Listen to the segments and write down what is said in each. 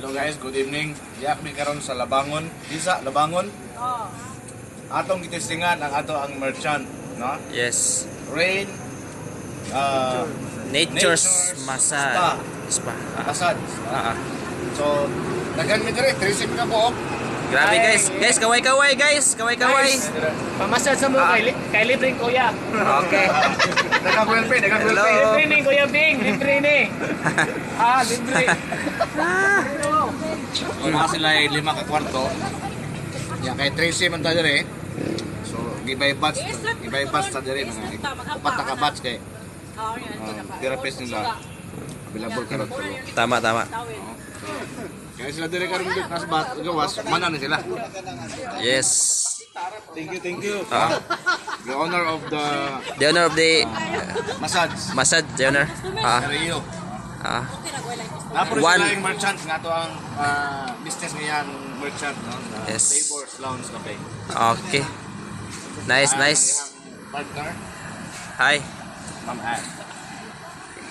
Hello guys, good evening. Diak mi karon sa Labangon. Isa Labangon. Oh. Atong gitistingan ang ato ang merchant, no? Yes. Rain Nature's massage. Spa. Massage. Ah. So, daghan mi dire 30 ka buok. Grabe guys. Guys, kaway-kaway guys. Kaway-kaway. Pamasad sa mo kay libreng kuya. Okay. Daghang welpe, daghang Hello. welpe. Libre ni Kuya Bing, libre ni. Libre. Wala sila ay 5 ka kwarto. Ya kay 30 man ta dire. So, gibay batch ta dire mga upat na ka batch kay therapist nila. Available karon tulo. Tama. Kaya sila dire karon dito nas gawas, mana na sila. Yes. Thank you. Ah. The owner of the The owner of the massage, the owner. Rio. Napuro One. sila yung merchant nga to ang business ngayon merchant, no? Yes. Flavors Lounge Cafe. Okay. Nice. Partner, Hi. Ma'am Ann.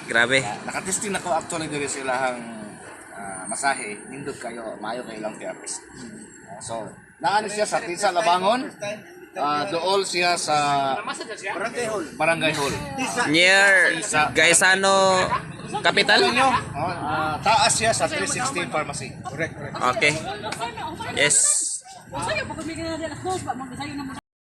Grabe. Nakatesting na ko actually diri sila ang masahe, nindot kayo, maayo kayo lang therapist. So, naano siya sa Tisa Labangon, dool siya sa Barangay Hall. Near Gaisano Capital. Taas siya sa 316 Pharmacy. Correct. Okay. Yes. Saya pag may ginagawa alas 2 pa magsayo na mo.